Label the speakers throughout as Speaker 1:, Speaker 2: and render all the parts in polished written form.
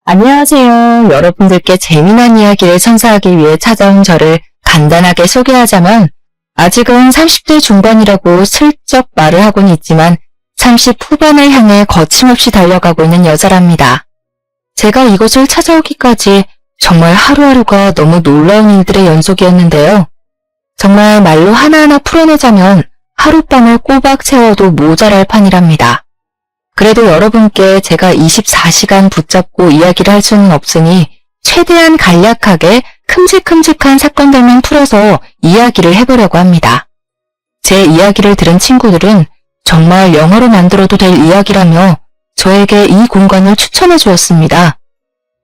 Speaker 1: 안녕하세요. 여러분들께 재미난 이야기를 선사하기 위해 찾아온 저를 간단하게 소개하자면 아직은 30대 중반이라고 슬쩍 말을 하고는 있지만 30 후반을 향해 거침없이 달려가고 있는 여자랍니다. 제가 이곳을 찾아오기까지 정말 하루하루가 너무 놀라운 일들의 연속이었는데요. 정말 말로 하나하나 풀어내자면 하룻밤을 꼬박 채워도 모자랄 판이랍니다. 그래도 여러분께 제가 24시간 붙잡고 이야기를 할 수는 없으니 최대한 간략하게 큼직큼직한 사건들만 풀어서 이야기를 해보려고 합니다. 제 이야기를 들은 친구들은 정말 영화로 만들어도 될 이야기라며 저에게 이 공간을 추천해 주었습니다.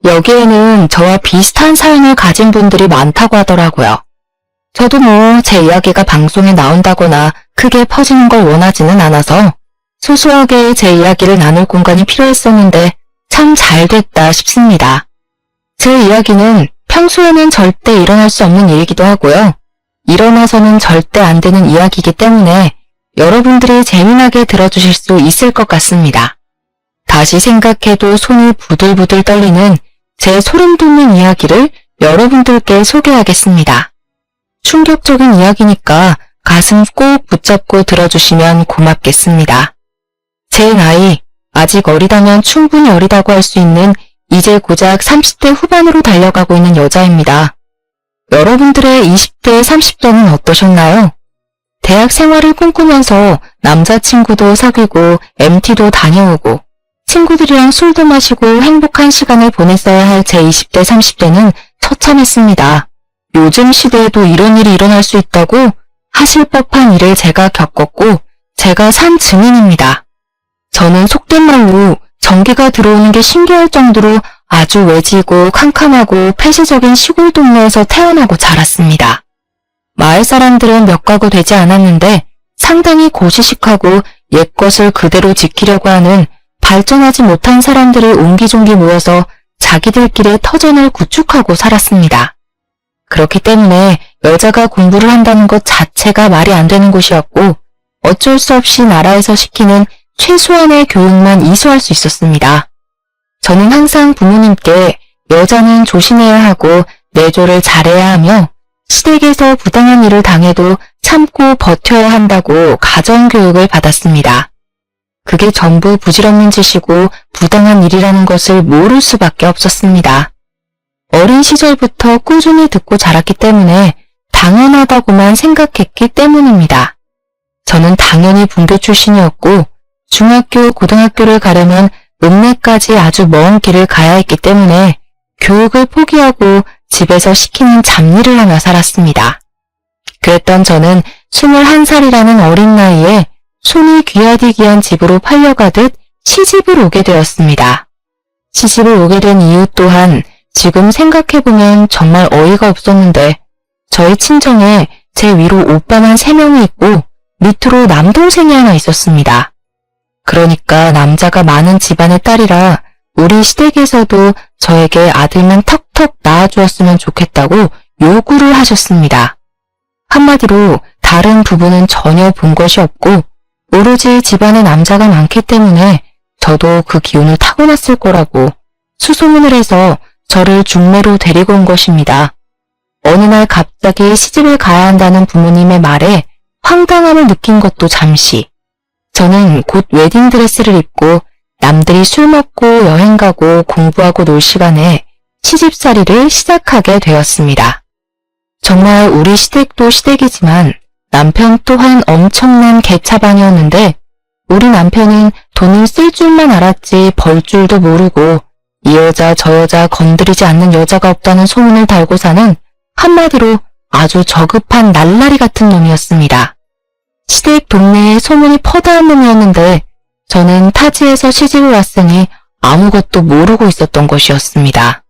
Speaker 1: 여기에는 저와 비슷한 사연을 가진 분들이 많다고 하더라고요. 저도 제 이야기가 방송에 나온다거나 크게 퍼지는 걸 원하지는 않아서 소소하게 제 이야기를 나눌 공간이 필요했었는데 참 잘 됐다 싶습니다. 제 이야기는 평소에는 절대 일어날 수 없는 일이기도 하고요. 일어나서는 절대 안 되는 이야기이기 때문에 여러분들이 재미나게 들어주실 수 있을 것 같습니다. 다시 생각해도 손이 부들부들 떨리는 제 소름 돋는 이야기를 여러분들께 소개하겠습니다. 충격적인 이야기니까 가슴 꼭 붙잡고 들어주시면 고맙겠습니다. 제 나이, 아직 어리다면 충분히 어리다고 할 수 있는 이제 고작 30대 후반으로 달려가고 있는 여자입니다. 여러분들의 20대, 30대는 어떠셨나요? 대학 생활을 꿈꾸면서 남자친구도 사귀고 MT도 다녀오고 친구들이랑 술도 마시고 행복한 시간을 보냈어야 할 제 20대, 30대는 처참했습니다. 요즘 시대에도 이런 일이 일어날 수 있다고 하실 법한 일을 제가 겪었고 제가 산 증인입니다. 저는 속된 말로 전기가 들어오는 게 신기할 정도로 아주 외지고 캄캄하고 폐쇄적인 시골 동네에서 태어나고 자랐습니다. 마을 사람들은 몇 가구 되지 않았는데 상당히 고시식하고 옛것을 그대로 지키려고 하는 발전하지 못한 사람들이 옹기종기 모여서 자기들끼리의 터전을 구축하고 살았습니다. 그렇기 때문에 여자가 공부를 한다는 것 자체가 말이 안 되는 곳이었고 어쩔 수 없이 나라에서 시키는 최소한의 교육만 이수할 수 있었습니다. 저는 항상 부모님께 여자는 조심해야 하고 내조를 잘해야 하며 시댁에서 부당한 일을 당해도 참고 버텨야 한다고 가정교육을 받았습니다. 그게 전부 부질없는 짓이고 부당한 일이라는 것을 모를 수밖에 없었습니다. 어린 시절부터 꾸준히 듣고 자랐기 때문에 당연하다고만 생각했기 때문입니다. 저는 당연히 bun교 출신이었고 중학교, 고등학교를 가려면 읍내까지 아주 먼 길을 가야 했기 때문에 교육을 포기하고 집에서 시키는 잡일을 하며 살았습니다. 그랬던 저는 21살이라는 어린 나이에 손이 귀하디 귀한 집으로 팔려가듯 시집을 오게 되었습니다. 시집을 오게 된 이유 또한 지금 생각해보면 정말 어이가 없었는데 저희 친정에 제 위로 오빠만 3명이 있고 밑으로 남동생이 하나 있었습니다. 그러니까 남자가 많은 집안의 딸이라 우리 시댁에서도 저에게 아들만 턱턱 낳아주었으면 좋겠다고 요구를 하셨습니다. 한마디로 다른 부부는 전혀 본 것이 없고 오로지 집안에 남자가 많기 때문에 저도 그 기운을 타고났을 거라고 수소문을 해서 저를 중매로 데리고 온 것입니다. 어느 날 갑자기 시집을 가야 한다는 부모님의 말에 황당함을 느낀 것도 잠시. 저는 곧 웨딩드레스를 입고 남들이 술 먹고 여행 가고 공부하고 놀 시간에 시집살이를 시작하게 되었습니다. 정말 우리 시댁도 시댁이지만 남편 또한 엄청난 개차반이었는데 우리 남편은 돈을 쓸 줄만 알았지 벌 줄도 모르고 이 여자 저 여자 건드리지 않는 여자가 없다는 소문을 달고 사는 한마디로 아주 저급한 날라리 같은 놈이었습니다. 시댁 동네에 소문이 퍼다한 놈이었는데 저는 타지에서 시집을 왔으니 아무것도 모르고 있었던 것이었습니다.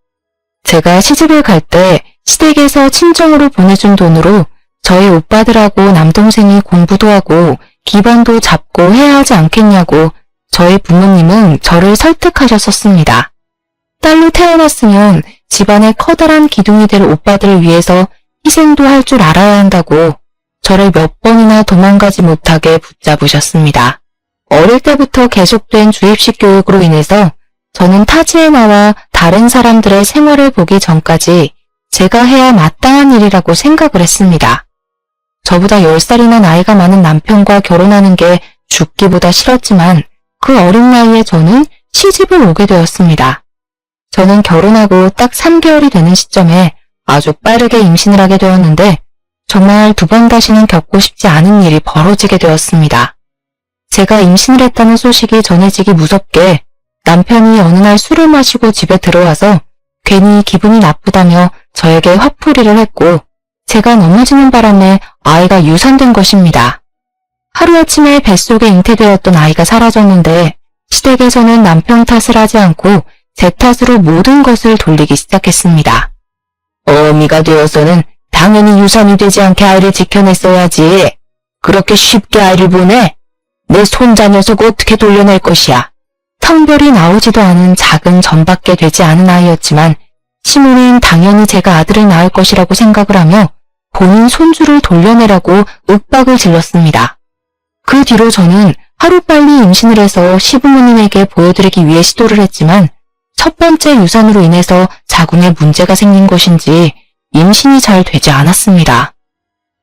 Speaker 1: 제가 시집을 갈 때 시댁에서 친정으로 보내준 돈으로 저희 오빠들하고 남동생이 공부도 하고 기반도 잡고 해야 하지 않겠냐고 저희 부모님은 저를 설득하셨었습니다. 딸로 태어났으면 집안의 커다란 기둥이 될 오빠들을 위해서 희생도 할 줄 알아야 한다고 저를 몇 번이나 도망가지 못하게 붙잡으셨습니다. 어릴 때부터 계속된 주입식 교육으로 인해서 저는 타지에 나와 다른 사람들의 생활을 보기 전까지 제가 해야 마땅한 일이라고 생각을 했습니다. 저보다 10살이나 나이가 많은 남편과 결혼하는 게 죽기보다 싫었지만 그 어린 나이에 저는 시집을 오게 되었습니다. 저는 결혼하고 딱 3개월이 되는 시점에 아주 빠르게 임신을 하게 되었는데 정말 2번 다시는 겪고 싶지 않은 일이 벌어지게 되었습니다. 제가 임신을 했다는 소식이 전해지기 무섭게 남편이 어느 날 술을 마시고 집에 들어와서 괜히 기분이 나쁘다며 저에게 화풀이를 했고 제가 넘어지는 바람에 아이가 유산된 것입니다. 하루아침에 뱃속에 잉태되었던 아이가 사라졌는데 시댁에서는 남편 탓을 하지 않고 제 탓으로 모든 것을 돌리기 시작했습니다. 어미가 되어서는 당연히 유산이 되지 않게 아이를 지켜냈어야지. 그렇게 쉽게 아이를 보내? 내 손자 녀석 어떻게 돌려낼 것이야. 성별이 나오지도 않은 작은 전밖에 되지 않은 아이였지만 시모는 당연히 제가 아들을 낳을 것이라고 생각을 하며 본인 손주를 돌려내라고 윽박을 질렀습니다. 그 뒤로 저는 하루빨리 임신을 해서 시부모님에게 보여드리기 위해 시도를 했지만 첫 번째 유산으로 인해서 자궁에 문제가 생긴 것인지 임신이 잘 되지 않았습니다.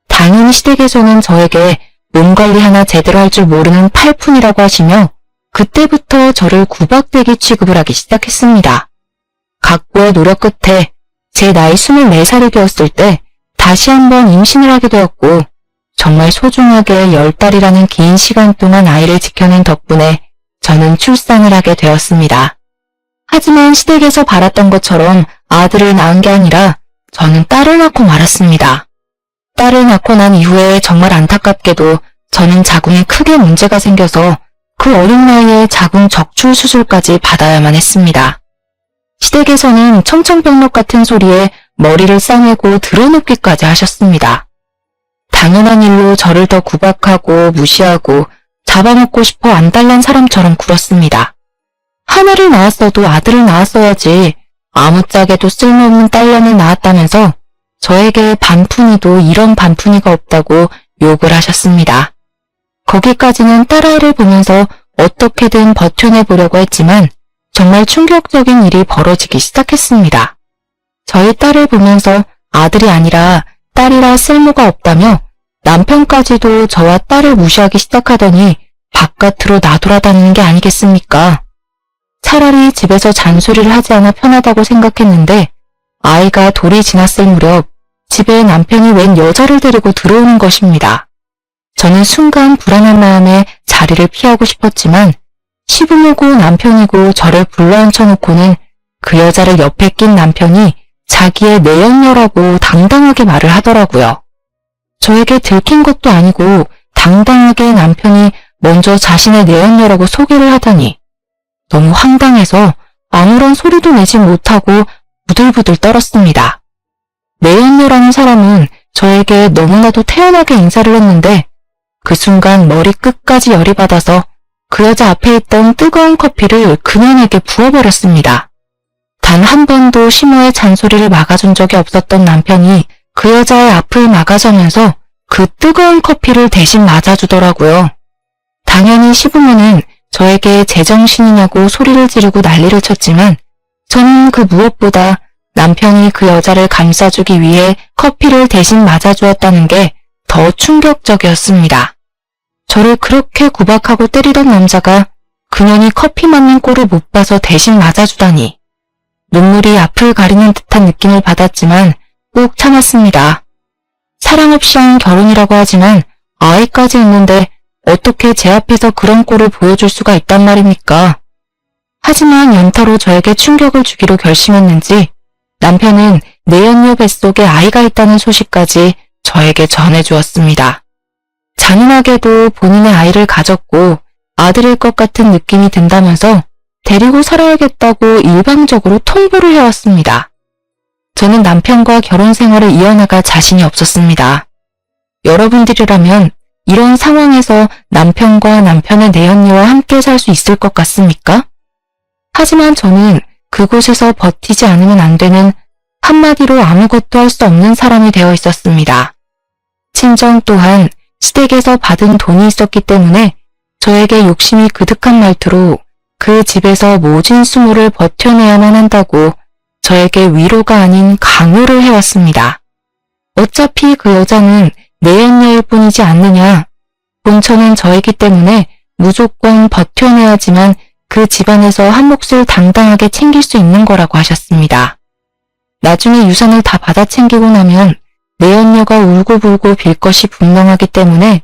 Speaker 1: 당연히 시댁에서는 저에게 몸 관리 하나 제대로 할 줄 모르는 팔푼이라고 하시며 그때부터 저를 구박대기 취급을 하기 시작했습니다. 각고의 노력 끝에 제 나이 24살이 되었을 때 다시 한번 임신을 하게 되었고 정말 소중하게 10달이라는 긴 시간 동안 아이를 지켜낸 덕분에 저는 출산을 하게 되었습니다. 하지만 시댁에서 바랐던 것처럼 아들을 낳은 게 아니라 저는 딸을 낳고 말았습니다. 딸을 낳고 난 이후에 정말 안타깝게도 저는 자궁에 크게 문제가 생겨서 그 어린 나이에 자궁 적출 수술까지 받아야만 했습니다. 시댁에서는 청천벽력 같은 소리에 머리를 싸매고 드러눕기까지 하셨습니다. 당연한 일로 저를 더 구박하고 무시하고 잡아먹고 싶어 안달난 사람처럼 굴었습니다. 하나를 낳았어도 아들을 낳았어야지 아무짝에도 쓸모없는 딸년을 낳았다면서 저에게 반푼이도 이런 반푼이가 없다고 욕을 하셨습니다. 거기까지는 딸아이를 보면서 어떻게든 버텨내보려고 했지만 정말 충격적인 일이 벌어지기 시작했습니다. 저희 딸을 보면서 아들이 아니라 딸이라 쓸모가 없다며 남편까지도 저와 딸을 무시하기 시작하더니 바깥으로 나돌아다니는 게 아니겠습니까? 차라리 집에서 잔소리를 하지 않아 편하다고 생각했는데 아이가 돌이 지났을 무렵 집에 남편이 웬 여자를 데리고 들어오는 것입니다. 저는 순간 불안한 마음에 자리를 피하고 싶었지만 시부모고 남편이고 저를 불러앉혀놓고는 그 여자를 옆에 낀 남편이 자기의 내연녀라고 당당하게 말을 하더라고요. 저에게 들킨 것도 아니고 당당하게 남편이 먼저 자신의 내연녀라고 소개를 하다니 너무 황당해서 아무런 소리도 내지 못하고 부들부들 떨었습니다. 내연녀라는 사람은 저에게 너무나도 태연하게 인사를 했는데 그 순간 머리 끝까지 열이 받아서 그 여자 앞에 있던 뜨거운 커피를 그녀에게 부어버렸습니다. 단 한 번도 시모의 잔소리를 막아준 적이 없었던 남편이 그 여자의 앞을 막아서면서 그 뜨거운 커피를 대신 맞아주더라고요. 당연히 시부모는 저에게 제정신이냐고 소리를 지르고 난리를 쳤지만 저는 그 무엇보다 남편이 그 여자를 감싸주기 위해 커피를 대신 맞아주었다는 게 더 충격적이었습니다. 저를 그렇게 구박하고 때리던 남자가 그년이 커피 맞는 꼴을 못 봐서 대신 맞아주다니 눈물이 앞을 가리는 듯한 느낌을 받았지만 꼭 참았습니다. 사랑 없이 한 결혼이라고 하지만 아이까지 있는데 어떻게 제 앞에서 그런 꼴을 보여줄 수가 있단 말입니까? 하지만 연타로 저에게 충격을 주기로 결심했는지 남편은 내연녀 뱃속에 아이가 있다는 소식까지 저에게 전해주었습니다. 잔인하게도 본인의 아이를 가졌고 아들일 것 같은 느낌이 든다면서 데리고 살아야겠다고 일방적으로 통보를 해왔습니다. 저는 남편과 결혼 생활을 이어나갈 자신이 없었습니다. 여러분들이라면 이런 상황에서 남편과 남편의 내연녀와 함께 살 수 있을 것 같습니까? 하지만 저는 그곳에서 버티지 않으면 안 되는 한마디로 아무것도 할 수 없는 사람이 되어 있었습니다. 친정 또한 시댁에서 받은 돈이 있었기 때문에 저에게 욕심이 그득한 말투로 그 집에서 모진 수모를 버텨내야만 한다고 저에게 위로가 아닌 강요를 해왔습니다. 어차피 그 여자는 내연녀일 뿐이지 않느냐. 본처는 저이기 때문에 무조건 버텨내야지만 그 집안에서 한 몫을 당당하게 챙길 수 있는 거라고 하셨습니다. 나중에 유산을 다 받아 챙기고 나면 내연녀가 울고불고 빌 것이 분명하기 때문에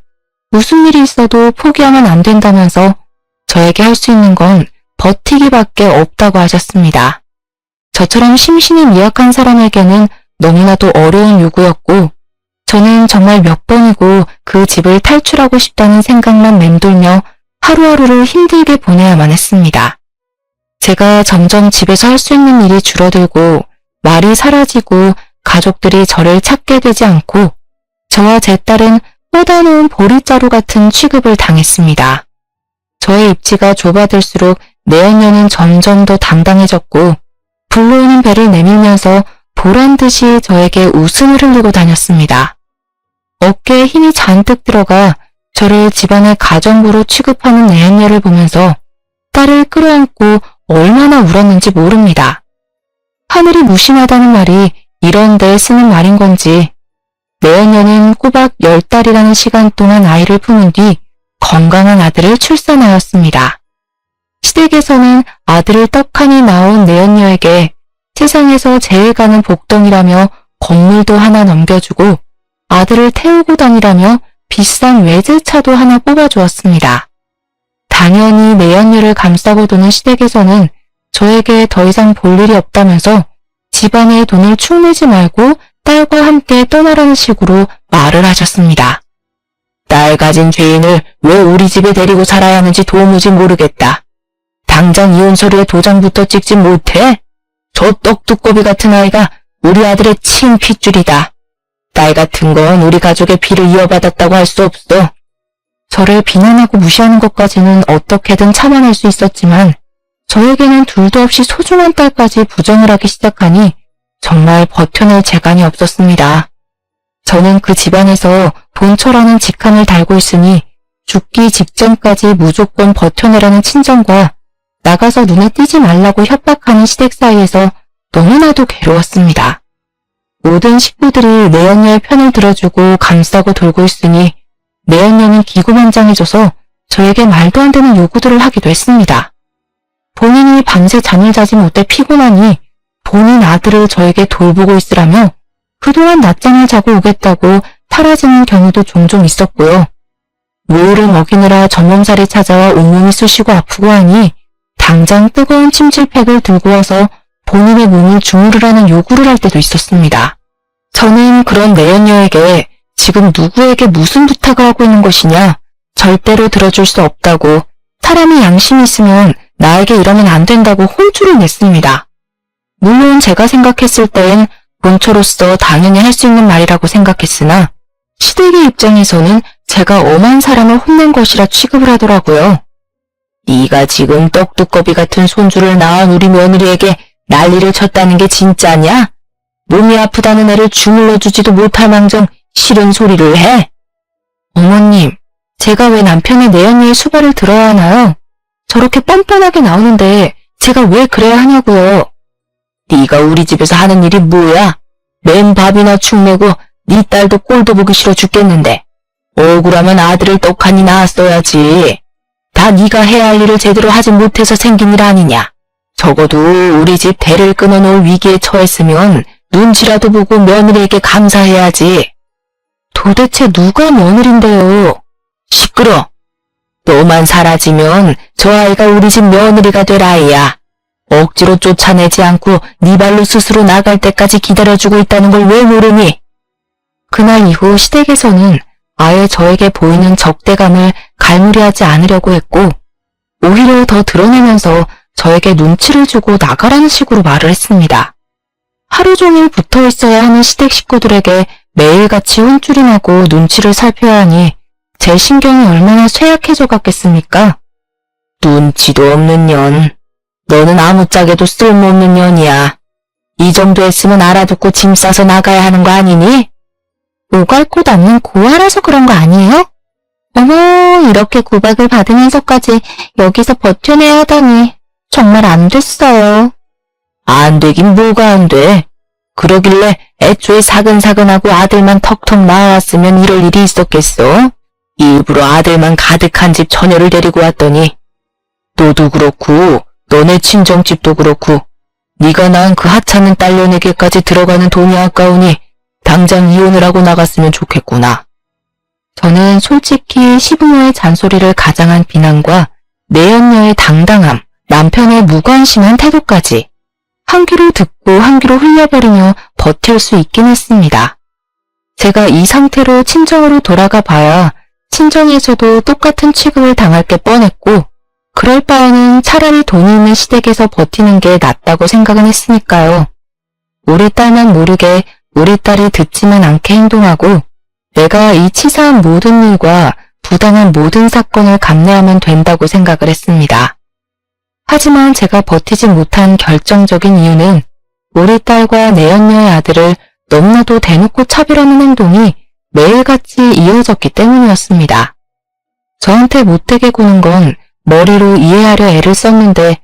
Speaker 1: 무슨 일이 있어도 포기하면 안 된다면서 저에게 할 수 있는 건 버티기밖에 없다고 하셨습니다. 저처럼 심신이 미약한 사람에게는 너무나도 어려운 요구였고 저는 정말 몇 번이고 그 집을 탈출하고 싶다는 생각만 맴돌며 하루하루를 힘들게 보내야만 했습니다. 제가 점점 집에서 할 수 있는 일이 줄어들고 말이 사라지고 가족들이 저를 찾게 되지 않고 저와 제 딸은 뻗어놓은 보리자루 같은 취급을 당했습니다. 저의 입지가 좁아들수록 내연녀는 점점 더 당당해졌고 불러오는 배를 내밀면서 보란듯이 저에게 웃음을 흘리고 다녔습니다. 어깨에 힘이 잔뜩 들어가 저를 집안의 가정부로 취급하는 내연녀를 보면서 딸을 끌어안고 얼마나 울었는지 모릅니다. 하늘이 무심하다는 말이 이런 데에 쓰는 말인 건지 내연녀는 꼬박 10달이라는 시간 동안 아이를 품은 뒤 건강한 아들을 출산하였습니다. 시댁에서는 아들을 떡하니 낳은 내연녀에게 세상에서 제일 가는 복덩이라며 건물도 하나 넘겨주고 아들을 태우고 다니라며 비싼 외제차도 하나 뽑아주었습니다. 당연히 내연녀를 감싸고 도는 시댁에서는 저에게 더 이상 볼 일이 없다면서 집안에 돈을 축 내지 말고 딸과 함께 떠나라는 식으로 말을 하셨습니다. 딸 가진 죄인을 왜 우리 집에 데리고 살아야 하는지 도무지 모르겠다. 당장 이혼 서류에 도장부터 찍지 못해? 저 떡두꺼비 같은 아이가 우리 아들의 친 핏줄이다. 딸 같은 건 우리 가족의 피를 이어받았다고 할 수 없어. 저를 비난하고 무시하는 것까지는 어떻게든 참아낼 수 있었지만 저에게는 둘도 없이 소중한 딸까지 부정을 하기 시작하니 정말 버텨낼 재간이 없었습니다. 저는 그 집안에서 본처라는 직함을 달고 있으니 죽기 직전까지 무조건 버텨내라는 친정과 나가서 눈에 띄지 말라고 협박하는 시댁 사이에서 너무나도 괴로웠습니다. 모든 식구들이 내연녀의 편을 들어주고 감싸고 돌고 있으니 내연녀는 기구만장해져서 저에게 말도 안 되는 요구들을 하기도 했습니다. 본인이 밤새 잠을 자지 못해 피곤하니 본인 아들을 저에게 돌보고 있으라며 그동안 낮잠을 자고 오겠다고 사라지는 경우도 종종 있었고요. 모유를 먹이느라 전몸살이 찾아와 온몸이 쑤시고 아프고 하니 당장 뜨거운 침실팩을 들고 와서 본인의 몸을 주무르라는 요구를 할 때도 있었습니다. 저는 그런 내연녀에게 지금 누구에게 무슨 부탁을 하고 있는 것이냐, 절대로 들어줄 수 없다고, 사람이 양심이 있으면 나에게 이러면 안 된다고 혼쭐을 냈습니다. 물론 제가 생각했을 땐 본처로서 당연히 할 수 있는 말이라고 생각했으나 시댁의 입장에서는 제가 엄한 사람을 혼낸 것이라 취급을 하더라고요. 네가 지금 떡두꺼비 같은 손주를 낳은 우리 며느리에게 난리를 쳤다는 게 진짜냐? 몸이 아프다는 애를 주물러 주지도 못할 망정 싫은 소리를 해? 어머님, 제가 왜 남편의 내연녀의 수발을 들어야 하나요? 저렇게 뻔뻔하게 나오는데 제가 왜 그래야 하냐고요. 네가 우리 집에서 하는 일이 뭐야? 맨 밥이나 축 내고 네 딸도 꼴도 보기 싫어 죽겠는데 억울하면 아들을 떡하니 낳았어야지. 다 네가 해야 할 일을 제대로 하지 못해서 생긴 일 아니냐. 적어도 우리 집 대를 끊어놓을 위기에 처했으면 눈치라도 보고 며느리에게 감사해야지. 도대체 누가 며느린데요? 시끄러. 너만 사라지면 저 아이가 우리 집 며느리가 될 아이야. 억지로 쫓아내지 않고 네 발로 스스로 나갈 때까지 기다려주고 있다는 걸 왜 모르니? 그날 이후 시댁에서는 아예 저에게 보이는 적대감을 갈무리하지 않으려고 했고 오히려 더 드러내면서 저에게 눈치를 주고 나가라는 식으로 말을 했습니다. 하루 종일 붙어 있어야 하는 시댁 식구들에게 매일같이 혼쭐이 나고 눈치를 살펴야 하니 제 신경이 얼마나 쇠약해져 갔겠습니까? 눈치도 없는 년. 너는 아무짝에도 쓸모없는 년이야. 이 정도 했으면 알아듣고 짐 싸서 나가야 하는 거 아니니? 오갈 곳 없는 고아라서 그런 거 아니에요? 어머, 이렇게 구박을 받으면서까지 여기서 버텨내야 하다니 정말 안 됐어요. 안 되긴 뭐가 안 돼. 그러길래 애초에 사근사근하고 아들만 턱턱 낳아왔으면 이럴 일이 있었겠어? 일부러 아들만 가득한 집 처녀를 데리고 왔더니 너도 그렇고 너네 친정집도 그렇고 네가 낳은 그 하찮은 딸려내게까지 들어가는 돈이 아까우니 당장 이혼을 하고 나갔으면 좋겠구나. 저는 솔직히 시부모의 잔소리를 가장한 비난과 내연녀의 당당함, 남편의 무관심한 태도까지 한 귀로 듣고 한 귀로 흘려버리며 버틸 수 있긴 했습니다. 제가 이 상태로 친정으로 돌아가 봐야 친정에서도 똑같은 취급을 당할 게 뻔했고 그럴 바에는 차라리 돈이 있는 시댁에서 버티는 게 낫다고 생각은 했으니까요. 우리 딸만 모르게 우리 딸이 듣지만 않게 행동하고 내가 이 치사한 모든 일과 부당한 모든 사건을 감내하면 된다고 생각을 했습니다. 하지만 제가 버티지 못한 결정적인 이유는 우리 딸과 내연녀의 아들을 너무나도 대놓고 차별하는 행동이 매일같이 이어졌기 때문이었습니다. 저한테 못되게 구는 건 머리로 이해하려 애를 썼는데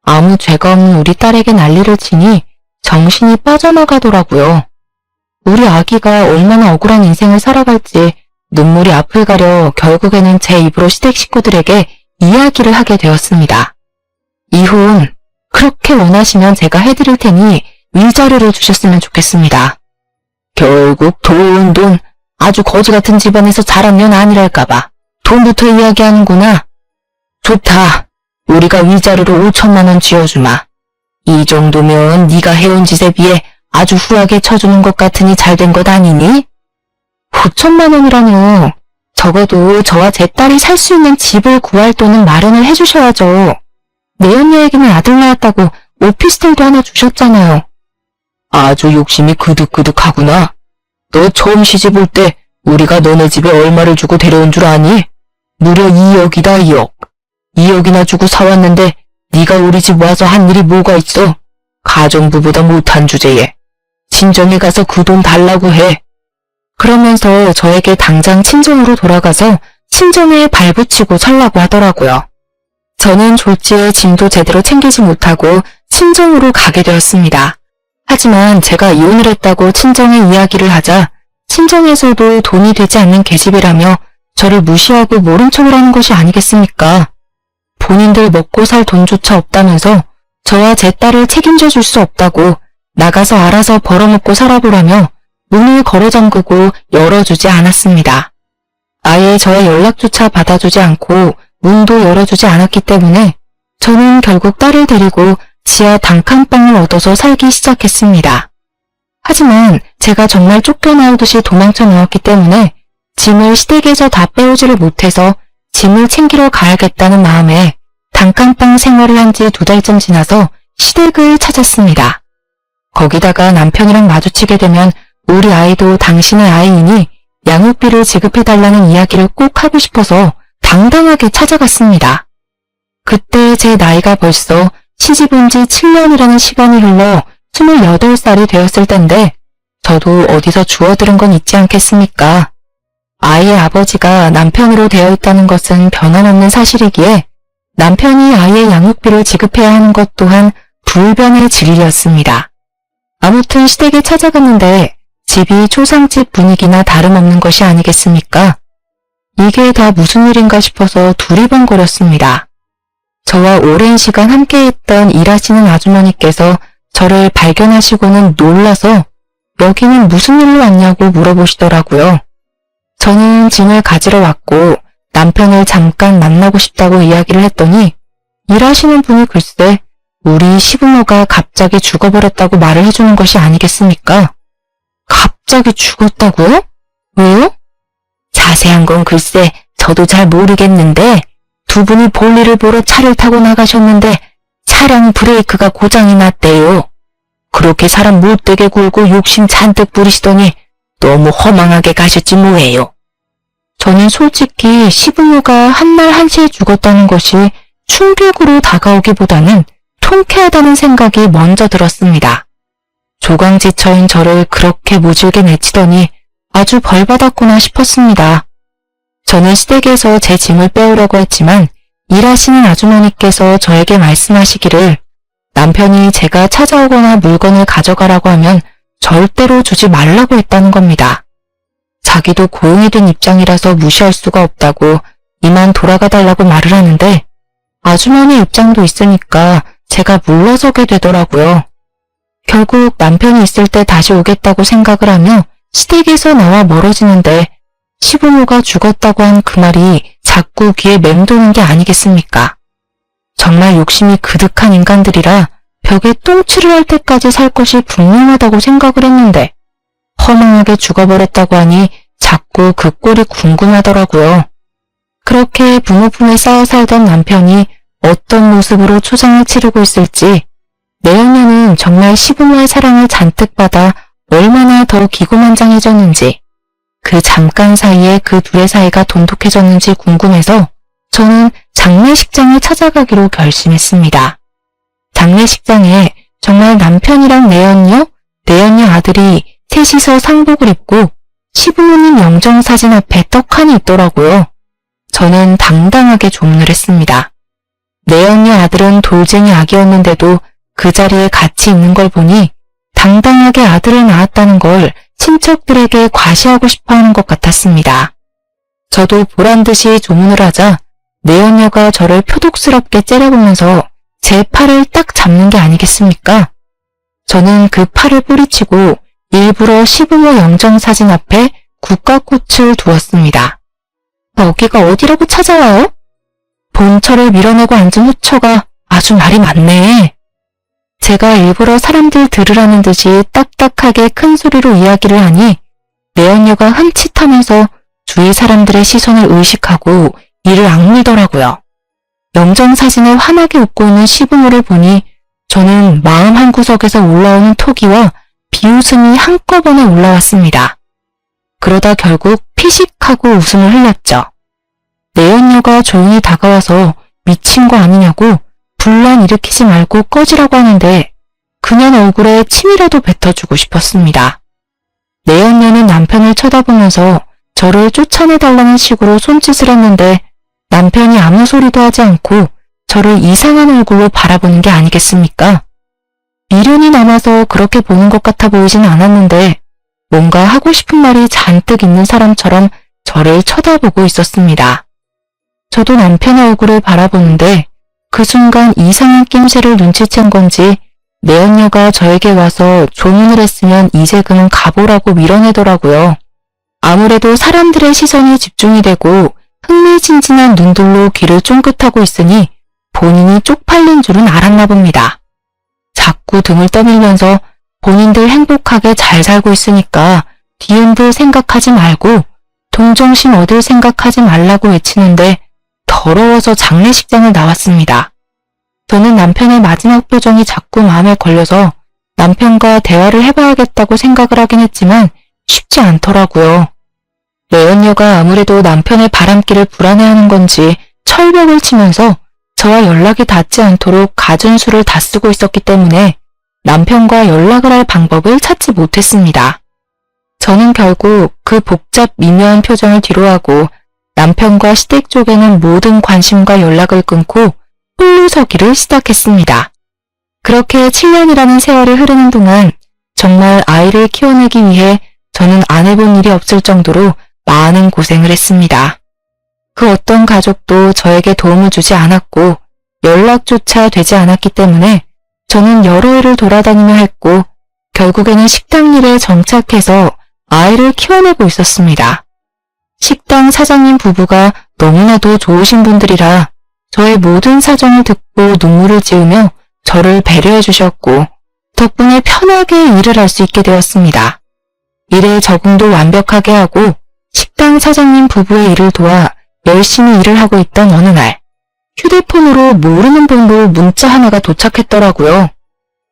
Speaker 1: 아무 죄가 없는 우리 딸에게 난리를 치니 정신이 빠져나가더라고요. 우리 아기가 얼마나 억울한 인생을 살아갈지 눈물이 앞을 가려 결국에는 제 입으로 시댁 식구들에게 이야기를 하게 되었습니다. 이혼 그렇게 원하시면 제가 해드릴 테니 위자료를 주셨으면 좋겠습니다. 결국 돈 아주 거지 같은 집안에서 자란 년 아니랄까봐 돈부터 이야기하는구나. 좋다. 우리가 위자료로 5천만 원 쥐어주마. 이 정도면 네가 해온 짓에 비해 아주 후하게 쳐주는 것 같으니 잘된 것 아니니? 5천만 원이라뇨. 적어도 저와 제 딸이 살 수 있는 집을 구할 돈은 마련을 해주셔야죠. 내연녀에게는 아들 낳았다고 오피스텔도 하나 주셨잖아요. 아주 욕심이 그득그득하구나. 너 처음 시집 올 때 우리가 너네 집에 얼마를 주고 데려온 줄 아니? 무려 2억이다 2억. 2억이나 주고 사왔는데 네가 우리 집 와서 한 일이 뭐가 있어? 가정부보다 못한 주제에. 친정에 가서 그 돈 달라고 해. 그러면서 저에게 당장 친정으로 돌아가서 친정에 발붙이고 살라고 하더라고요. 저는 졸지에 짐도 제대로 챙기지 못하고 친정으로 가게 되었습니다. 하지만 제가 이혼을 했다고 친정에 이야기를 하자 친정에서도 돈이 되지 않는 계집이라며 저를 무시하고 모른 척을 하는 것이 아니겠습니까? 본인들 먹고 살 돈조차 없다면서 저와 제 딸을 책임져 줄 수 없다고 나가서 알아서 벌어먹고 살아보라며 문을 걸어 잠그고 열어주지 않았습니다. 아예 저의 연락조차 받아주지 않고 문도 열어주지 않았기 때문에 저는 결국 딸을 데리고 지하 단칸방을 얻어서 살기 시작했습니다. 하지만 제가 정말 쫓겨나오듯이 도망쳐 나왔기 때문에 짐을 시댁에서 다 빼오지를 못해서 짐을 챙기러 가야겠다는 마음에 단칸방 생활을 한 지 2달쯤 지나서 시댁을 찾았습니다. 거기다가 남편이랑 마주치게 되면 우리 아이도 당신의 아이이니 양육비를 지급해달라는 이야기를 꼭 하고 싶어서 당당하게 찾아갔습니다. 그때 제 나이가 벌써 시집 온 지 7년이라는 시간이 흘러 28살이 되었을 텐데 저도 어디서 주워들은 건 있지 않겠습니까? 아이의 아버지가 남편으로 되어 있다는 것은 변함없는 사실이기에 남편이 아이의 양육비를 지급해야 하는 것 또한 불변의 진리였습니다. 아무튼 시댁에 찾아갔는데 집이 초상집 분위기나 다름없는 것이 아니겠습니까? 이게 다 무슨 일인가 싶어서 두리번거렸습니다. 저와 오랜 시간 함께했던 일하시는 아주머니께서 저를 발견하시고는 놀라서 여기는 무슨 일로 왔냐고 물어보시더라고요. 저는 짐을 가지러 왔고 남편을 잠깐 만나고 싶다고 이야기를 했더니 일하시는 분이 글쎄 우리 시부모가 갑자기 죽어버렸다고 말을 해주는 것이 아니겠습니까? 갑자기 죽었다고요? 왜요? 자세한 건 글쎄 저도 잘 모르겠는데 두 분이 볼일을 보러 차를 타고 나가셨는데 차량 브레이크가 고장이 났대요. 그렇게 사람 못되게 굴고 욕심 잔뜩 부리시더니 너무 허망하게 가셨지 뭐예요. 저는 솔직히 시부모가 한날 한시에 죽었다는 것이 충격으로 다가오기보다는 통쾌하다는 생각이 먼저 들었습니다. 조강지처인 저를 그렇게 모질게 내치더니 아주 벌받았구나 싶었습니다. 저는 시댁에서 제 짐을 빼오려고 했지만 일하시는 아주머니께서 저에게 말씀하시기를 남편이 제가 찾아오거나 물건을 가져가라고 하면 절대로 주지 말라고 했다는 겁니다. 자기도 고용이 된 입장이라서 무시할 수가 없다고 이만 돌아가 달라고 말을 하는데 아주머니 입장도 있으니까 제가 물러서게 되더라고요. 결국 남편이 있을 때 다시 오겠다고 생각을 하며 시댁에서 나와 멀어지는데 시부모가 죽었다고 한 그 말이 자꾸 귀에 맴도는 게 아니겠습니까? 정말 욕심이 그득한 인간들이라 벽에 똥칠을 할 때까지 살 것이 분명하다고 생각을 했는데 허망하게 죽어버렸다고 하니 자꾸 그 꼴이 궁금하더라고요. 그렇게 부모 품에 쌓여 살던 남편이 어떤 모습으로 초장을 치르고 있을지 내연녀는 정말 시부모의 사랑을 잔뜩 받아 얼마나 더 기고만장해졌는지 그 잠깐 사이에 그 둘의 사이가 돈독해졌는지 궁금해서 저는 장례식장을 찾아가기로 결심했습니다. 장례식장에 정말 남편이랑 내연녀 아들이 셋이서 상복을 입고 시부모님 영정사진 앞에 떡하니 있더라고요. 저는 당당하게 조문을 했습니다. 내연녀 아들은 돌쟁이 아기였는데도 그 자리에 같이 있는 걸 보니 당당하게 아들을 낳았다는 걸 친척들에게 과시하고 싶어하는 것 같았습니다. 저도 보란듯이 조문을 하자 내연녀가 저를 표독스럽게 째려보면서 제 팔을 딱 잡는 게 아니겠습니까? 저는 그 팔을 뿌리치고 일부러 시부모 영정사진 앞에 국화꽃을 두었습니다. 여기가 어디라고 찾아와요? 본처를 밀어내고 앉은 후처가 아주 말이 많네. 제가 일부러 사람들 들으라는 듯이 딱딱하게 큰 소리로 이야기를 하니 내연녀가 흠칫하면서 주위 사람들의 시선을 의식하고 이를 악물더라고요. 영정사진에 환하게 웃고 있는 시부모를 보니 저는 마음 한구석에서 올라오는 토기와 비웃음이 한꺼번에 올라왔습니다. 그러다 결국 피식하고 웃음을 흘렸죠. 내연녀가 조용히 다가와서 미친 거 아니냐고 분란 일으키지 말고 꺼지라고 하는데 그냥 얼굴에 침이라도 뱉어주고 싶었습니다. 내연녀는 남편을 쳐다보면서 저를 쫓아내달라는 식으로 손짓을 했는데 남편이 아무 소리도 하지 않고 저를 이상한 얼굴로 바라보는 게 아니겠습니까? 미련이 남아서 그렇게 보는 것 같아 보이진 않았는데 뭔가 하고 싶은 말이 잔뜩 있는 사람처럼 저를 쳐다보고 있었습니다. 저도 남편의 얼굴을 바라보는데 그 순간 이상한 낌새를 눈치챈 건지 내연녀가 저에게 와서 조문을 했으면 이제 그만 가보라고 밀어내더라고요. 아무래도 사람들의 시선이 집중이 되고 흥미진진한 눈들로 귀를 쫑긋하고 있으니 본인이 쪽팔린 줄은 알았나 봅니다. 자꾸 등을 떠밀면서 본인들 행복하게 잘 살고 있으니까 뒤흔들 생각하지 말고 동정심 얻을 생각하지 말라고 외치는데 더러워서 장례식장을 나왔습니다. 저는 남편의 마지막 표정이 자꾸 마음에 걸려서 남편과 대화를 해봐야겠다고 생각을 하긴 했지만 쉽지 않더라고요. 내연녀가 아무래도 남편의 바람길을 불안해하는 건지 철벽을 치면서 저와 연락이 닿지 않도록 갖은 수를 다 쓰고 있었기 때문에 남편과 연락을 할 방법을 찾지 못했습니다. 저는 결국 그 복잡 미묘한 표정을 뒤로하고 남편과 시댁 쪽에는 모든 관심과 연락을 끊고 홀로 서기를 시작했습니다. 그렇게 7년이라는 세월이 흐르는 동안 정말 아이를 키워내기 위해 저는 안 해본 일이 없을 정도로 많은 고생을 했습니다. 그 어떤 가족도 저에게 도움을 주지 않았고 연락조차 되지 않았기 때문에 저는 여러 해를 돌아다니며 했고 결국에는 식당 일에 정착해서 아이를 키워내고 있었습니다. 식당 사장님 부부가 너무나도 좋으신 분들이라 저의 모든 사정을 듣고 눈물을 지으며 저를 배려해 주셨고 덕분에 편하게 일을 할 수 있게 되었습니다. 일에 적응도 완벽하게 하고 식당 사장님 부부의 일을 도와 열심히 일을 하고 있던 어느 날 휴대폰으로 모르는 번호 문자 하나가 도착했더라고요.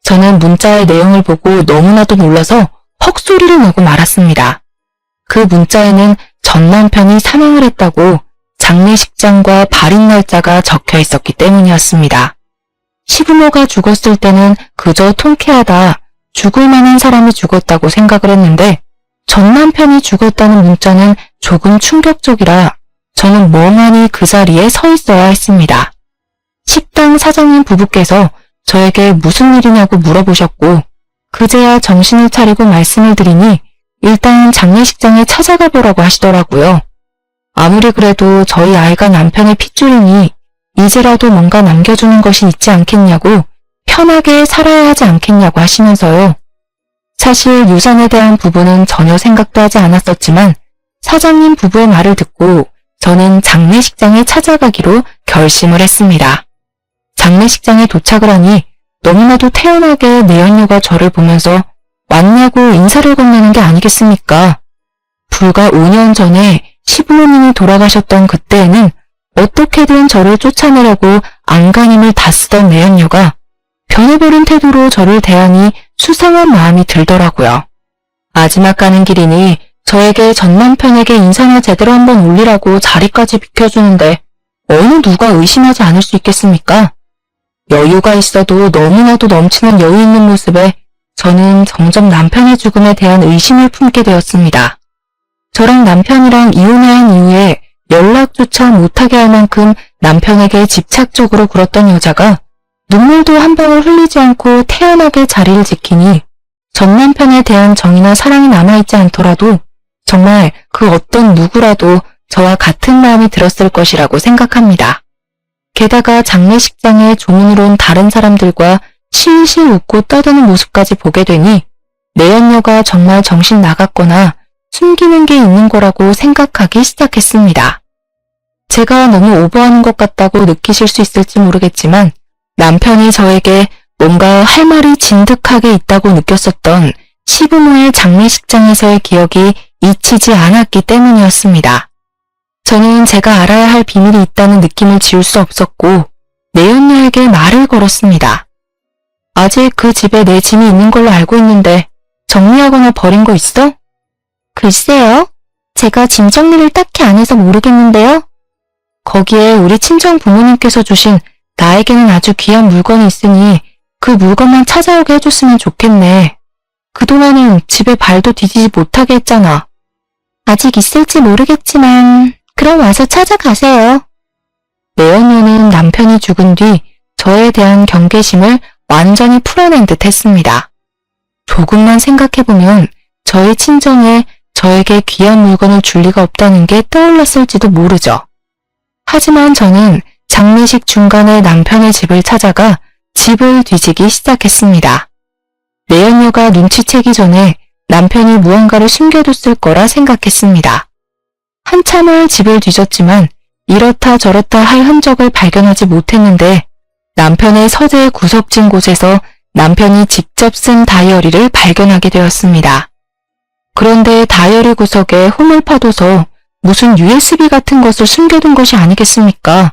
Speaker 1: 저는 문자의 내용을 보고 너무나도 놀라서 헉소리를 내고 말았습니다. 그 문자에는 전 남편이 사망을 했다고 장례식장과 발인 날짜가 적혀 있었기 때문이었습니다. 시부모가 죽었을 때는 그저 통쾌하다, 죽을 만한 사람이 죽었다고 생각을 했는데 전 남편이 죽었다는 문자는 조금 충격적이라 저는 멍하니 그 자리에 서 있어야 했습니다. 식당 사장님 부부께서 저에게 무슨 일이냐고 물어보셨고 그제야 정신을 차리고 말씀을 드리니 일단 장례식장에 찾아가 보라고 하시더라고요. 아무리 그래도 저희 아이가 남편의 핏줄이니 이제라도 뭔가 남겨주는 것이 있지 않겠냐고 편하게 살아야 하지 않겠냐고 하시면서요. 사실 유산에 대한 부분은 전혀 생각도 하지 않았었지만 사장님 부부의 말을 듣고 저는 장례식장에 찾아가기로 결심을 했습니다. 장례식장에 도착을 하니 너무나도 태연하게 내연녀가 저를 보면서 왔냐고 인사를 건네는 게 아니겠습니까? 불과 5년 전에 시부모님이 돌아가셨던 그때에는 어떻게든 저를 쫓아내려고 안간힘을 다 쓰던 내연녀가 변해버린 태도로 저를 대하니 수상한 마음이 들더라고요. 마지막 가는 길이니 저에게 전 남편에게 인사나 제대로 한번 올리라고 자리까지 비켜주는데 어느 누가 의심하지 않을 수 있겠습니까? 여유가 있어도 너무나도 넘치는 여유 있는 모습에 저는 점점 남편의 죽음에 대한 의심을 품게 되었습니다. 저랑 남편이랑 이혼한 이후에 연락조차 못하게 할 만큼 남편에게 집착적으로 굴었던 여자가 눈물도 한 방울 흘리지 않고 태연하게 자리를 지키니 전 남편에 대한 정이나 사랑이 남아있지 않더라도 정말 그 어떤 누구라도 저와 같은 마음이 들었을 것이라고 생각합니다. 게다가 장례식장에 조문으로 온 다른 사람들과 실실 웃고 떠드는 모습까지 보게 되니 내연녀가 정말 정신 나갔거나 숨기는 게 있는 거라고 생각하기 시작했습니다. 제가 너무 오버하는 것 같다고 느끼실 수 있을지 모르겠지만 남편이 저에게 뭔가 할 말이 진득하게 있다고 느꼈었던 시부모의 장례식장에서의 기억이 잊히지 않았기 때문이었습니다. 저는 제가 알아야 할 비밀이 있다는 느낌을 지울 수 없었고 내연녀에게 말을 걸었습니다. 아직 그 집에 내 짐이 있는 걸로 알고 있는데 정리하거나 버린 거 있어? 글쎄요. 제가 짐 정리를 딱히 안 해서 모르겠는데요. 거기에 우리 친정 부모님께서 주신 나에게는 아주 귀한 물건이 있으니 그 물건만 찾아오게 해줬으면 좋겠네. 그동안은 집에 발도 디디지 못하게 했잖아. 아직 있을지 모르겠지만 그럼 와서 찾아가세요. 내연녀는 남편이 죽은 뒤 저에 대한 경계심을 완전히 풀어낸 듯 했습니다. 조금만 생각해보면 저희 친정에 저에게 귀한 물건을 줄 리가 없다는 게 떠올랐을지도 모르죠. 하지만 저는 장례식 중간에 남편의 집을 찾아가 집을 뒤지기 시작했습니다. 내연녀가 눈치채기 전에 남편이 무언가를 숨겨뒀을 거라 생각했습니다. 한참을 집을 뒤졌지만 이렇다 저렇다 할 흔적을 발견하지 못했는데 남편의 서재 구석진 곳에서 남편이 직접 쓴 다이어리를 발견하게 되었습니다. 그런데 다이어리 구석에 홈을 파둬서 무슨 USB 같은 것을 숨겨둔 것이 아니겠습니까?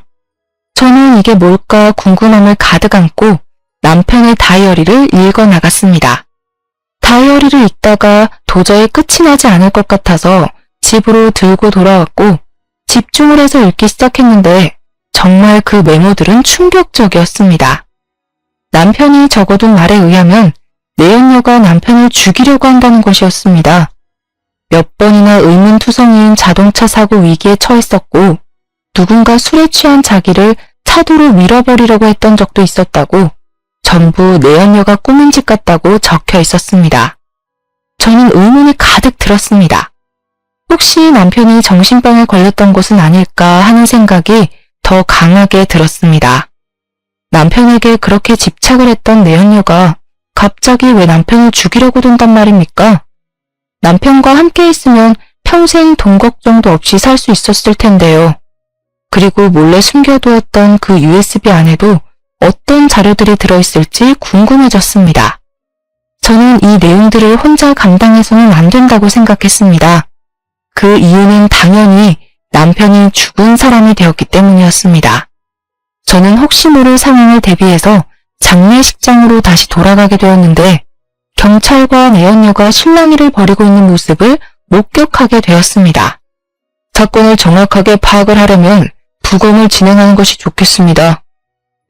Speaker 1: 저는 이게 뭘까 궁금함을 가득 안고 남편의 다이어리를 읽어나갔습니다. 다이어리를 읽다가 도저히 끝이 나지 않을 것 같아서 집으로 들고 돌아왔고 집중을 해서 읽기 시작했는데 정말 그 메모들은 충격적이었습니다. 남편이 적어둔 말에 의하면 내연녀가 남편을 죽이려고 한다는 것이었습니다. 몇 번이나 의문투성이인 자동차 사고 위기에 처했었고 누군가 술에 취한 자기를 차도로 밀어버리려고 했던 적도 있었다고 전부 내연녀가 꾸민 짓 같다고 적혀 있었습니다. 저는 의문이 가득 들었습니다. 혹시 남편이 정신병에 걸렸던 것은 아닐까 하는 생각이 더 강하게 들었습니다. 남편에게 그렇게 집착을 했던 내연녀가 갑자기 왜 남편을 죽이려고 든단 말입니까? 남편과 함께 있으면 평생 돈 걱정도 없이 살 수 있었을 텐데요. 그리고 몰래 숨겨두었던 그 USB 안에도 어떤 자료들이 들어있을지 궁금해졌습니다. 저는 이 내용들을 혼자 감당해서는 안 된다고 생각했습니다. 그 이유는 당연히 남편이 죽은 사람이 되었기 때문이었습니다. 저는 혹시 모를 상황을 대비해서 장례식장으로 다시 돌아가게 되었는데 경찰과 내연녀가 실랑이를 벌이고 있는 모습을 목격하게 되었습니다. 사건을 정확하게 파악을 하려면 부검을 진행하는 것이 좋겠습니다.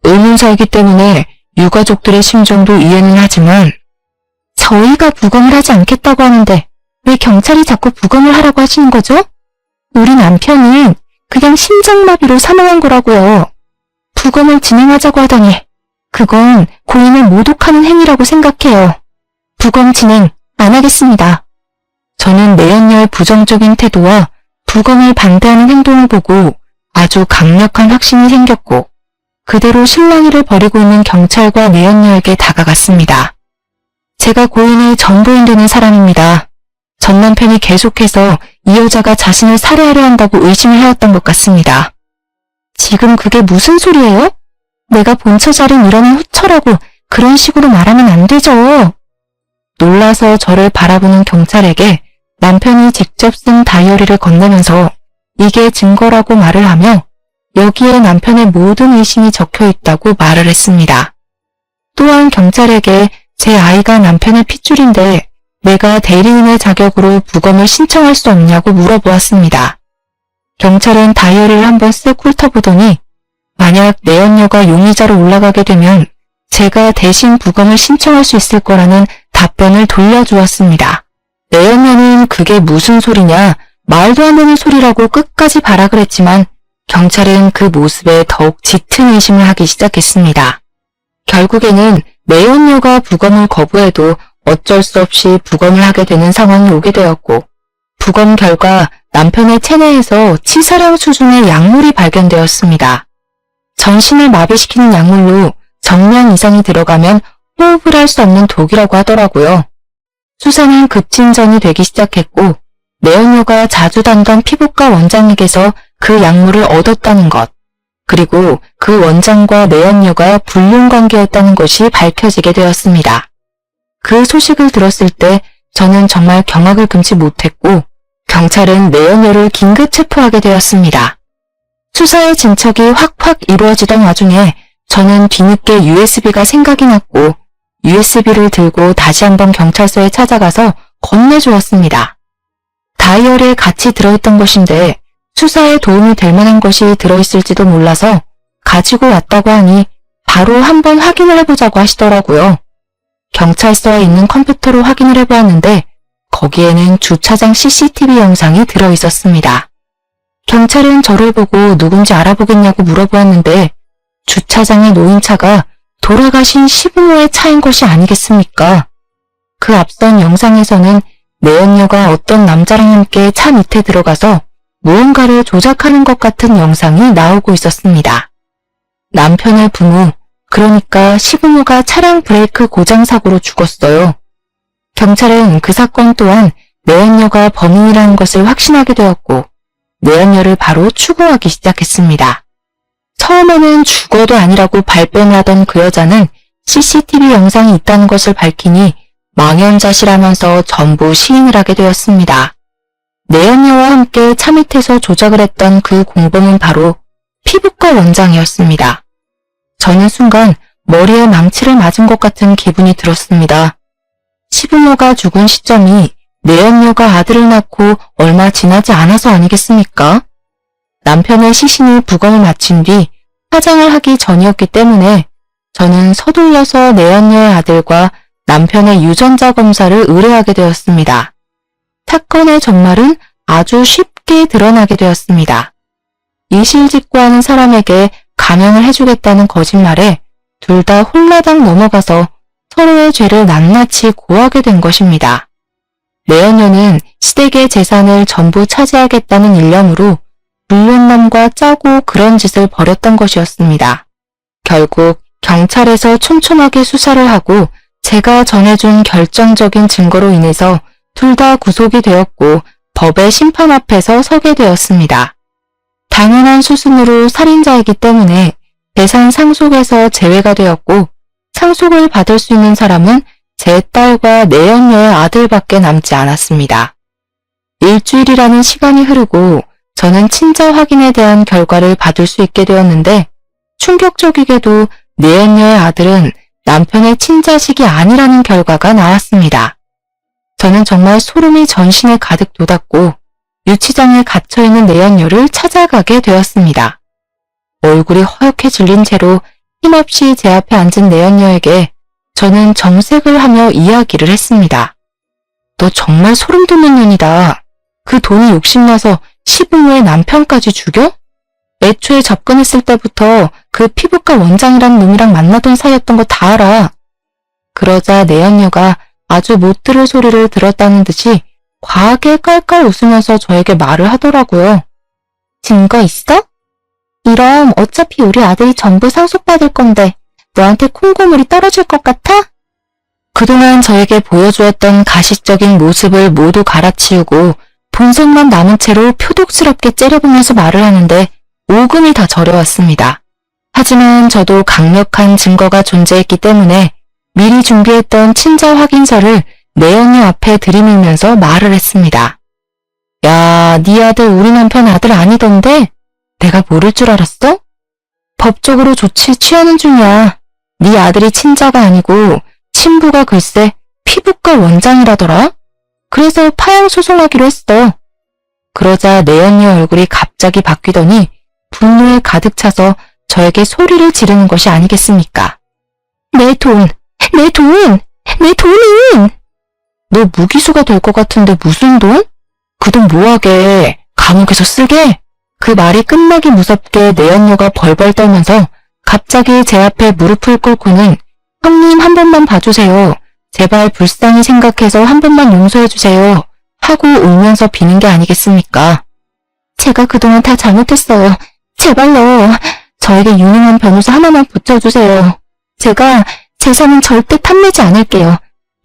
Speaker 1: 의문사이기 때문에 유가족들의 심정도 이해는 하지만 저희가 부검을 하지 않겠다고 하는데 왜 경찰이 자꾸 부검을 하라고 하시는 거죠? 우리 남편은 그냥 심장마비로 사망한 거라고요. 부검을 진행하자고 하다니 그건 고인을 모독하는 행위라고 생각해요. 부검 진행 안 하겠습니다. 저는 내연녀의 부정적인 태도와 부검을 반대하는 행동을 보고 아주 강력한 확신이 생겼고 그대로 실랑이를 벌이고 있는 경찰과 내연녀에게 다가갔습니다. 제가 고인의 전부인 되는 사람입니다. 전 남편이 계속해서 이 여자가 자신을 살해하려 한다고 의심을 해왔던 것 같습니다. 지금 그게 무슨 소리예요? 내가 본처 자린 일어난 후처라고 그런 식으로 말하면 안 되죠. 놀라서 저를 바라보는 경찰에게 남편이 직접 쓴 다이어리를 건네면서 이게 증거라고 말을 하며 여기에 남편의 모든 의심이 적혀 있다고 말을 했습니다. 또한 경찰에게 제 아이가 남편의 핏줄인데 내가 대리인의 자격으로 부검을 신청할 수 없냐고 물어보았습니다. 경찰은 다이어리를 한번 쓱 훑어보더니 만약 내연녀가 용의자로 올라가게 되면 제가 대신 부검을 신청할 수 있을 거라는 답변을 돌려주었습니다. 내연녀는 그게 무슨 소리냐, 말도 안 되는 소리라고 끝까지 발악을 했지만 경찰은 그 모습에 더욱 짙은 의심을 하기 시작했습니다. 결국에는 내연녀가 부검을 거부해도 어쩔 수 없이 부검을 하게 되는 상황이 오게 되었고 부검 결과 남편의 체내에서 치사량 수준의 약물이 발견되었습니다. 전신을 마비시키는 약물로 정량 이상이 들어가면 호흡을 할 수 없는 독이라고 하더라고요. 수사는 급진전이 되기 시작했고 내연녀가 자주 다니던 피부과 원장에게서 그 약물을 얻었다는 것, 그리고 그 원장과 내연녀가 불륜관계였다는 것이 밝혀지게 되었습니다. 그 소식을 들었을 때 저는 정말 경악을 금치 못했고 경찰은 내연녀를 긴급 체포하게 되었습니다. 수사의 진척이 확확 이루어지던 와중에 저는 뒤늦게 USB가 생각이 났고 USB를 들고 다시 한번 경찰서에 찾아가서 건네주었습니다. 다이어리에 같이 들어있던 것인데 수사에 도움이 될 만한 것이 들어있을지도 몰라서 가지고 왔다고 하니 바로 한번 확인을 해보자고 하시더라고요. 경찰서에 있는 컴퓨터로 확인을 해보았는데 거기에는 주차장 CCTV 영상이 들어있었습니다. 경찰은 저를 보고 누군지 알아보겠냐고 물어보았는데 주차장에 놓인 차가 돌아가신 시부모의 차인 것이 아니겠습니까? 그 앞선 영상에서는 내연녀가 어떤 남자랑 함께 차 밑에 들어가서 무언가를 조작하는 것 같은 영상이 나오고 있었습니다. 남편의 부모, 그러니까 시부모가 차량 브레이크 고장 사고로 죽었어요. 경찰은 그 사건 또한 내연녀가 범인이라는 것을 확신하게 되었고 내연녀를 바로 추궁하기 시작했습니다. 처음에는 죽어도 아니라고 발뺌을 하던 그 여자는 CCTV 영상이 있다는 것을 밝히니 망연자실하면서 전부 시인을 하게 되었습니다. 내연녀와 함께 차 밑에서 조작을 했던 그 공범은 바로 피부과 원장이었습니다. 저는 순간 머리에 망치를 맞은 것 같은 기분이 들었습니다. 시부모가 죽은 시점이 내연녀가 아들을 낳고 얼마 지나지 않아서 아니겠습니까? 남편의 시신이 부검을 마친 뒤 화장을 하기 전이었기 때문에 저는 서둘러서 내연녀의 아들과 남편의 유전자 검사를 의뢰하게 되었습니다. 사건의 정말은 아주 쉽게 드러나게 되었습니다. 이실직고하는 사람에게 감형을 해주겠다는 거짓말에 둘 다 홀라당 넘어가서 서로의 죄를 낱낱이 고하게 된 것입니다. 내연녀는 시댁의 재산을 전부 차지하겠다는 일념으로 불륜남과 짜고 그런 짓을 벌였던 것이었습니다. 결국 경찰에서 촘촘하게 수사를 하고 제가 전해준 결정적인 증거로 인해서 둘 다 구속이 되었고 법의 심판 앞에서 서게 되었습니다. 당연한 수순으로 살인자이기 때문에 재산 상속에서 제외가 되었고 상속을 받을 수 있는 사람은 제 딸과 내연녀의 아들밖에 남지 않았습니다. 일주일이라는 시간이 흐르고 저는 친자 확인에 대한 결과를 받을 수 있게 되었는데 충격적이게도 내연녀의 아들은 남편의 친자식이 아니라는 결과가 나왔습니다. 저는 정말 소름이 전신에 가득 돋았고 유치장에 갇혀있는 내연녀를 찾아가게 되었습니다. 얼굴이 허옇게 질린 채로 힘없이 제 앞에 앉은 내연녀에게 저는 정색을 하며 이야기를 했습니다. 너 정말 소름 돋는 년이다. 그 돈이 욕심나서 시부모의 남편까지 죽여? 애초에 접근했을 때부터 그 피부과 원장이라는 놈이랑 만나던 사이였던 거 다 알아. 그러자 내연녀가 아주 못 들을 소리를 들었다는 듯이 과하게 깔깔 웃으면서 저에게 말을 하더라고요. 증거 있어? 이럼 어차피 우리 아들이 전부 상속받을 건데 너한테 콩고물이 떨어질 것 같아? 그동안 저에게 보여주었던 가식적인 모습을 모두 갈아치우고 본성만 남은 채로 표독스럽게 째려보면서 말을 하는데 오금이 다 저려왔습니다. 하지만 저도 강력한 증거가 존재했기 때문에 미리 준비했던 친자 확인서를 내연녀 앞에 들이밀면서 말을 했습니다. 야, 네 아들 우리 남편 아들 아니던데? 내가 모를 줄 알았어? 법적으로 조치 취하는 중이야. 네 아들이 친자가 아니고 친부가 글쎄 피부과 원장이라더라? 그래서 파양 소송하기로 했어. 그러자 내연녀 얼굴이 갑자기 바뀌더니 분노에 가득 차서 저에게 소리를 지르는 것이 아니겠습니까? 내 돈! 내 돈! 내 돈은! 너 무기수가 될 것 같은데 무슨 돈? 그 돈 뭐하게? 감옥에서 쓰게? 그 말이 끝나기 무섭게 내연녀가 벌벌 떨면서 갑자기 제 앞에 무릎을 꿇고는 형님 한 번만 봐주세요. 제발 불쌍히 생각해서 한 번만 용서해주세요. 하고 울면서 비는 게 아니겠습니까? 제가 그동안 다 잘못했어요. 제발요. 저에게 유능한 변호사 하나만 붙여주세요. 제가 재산은 절대 탐내지 않을게요.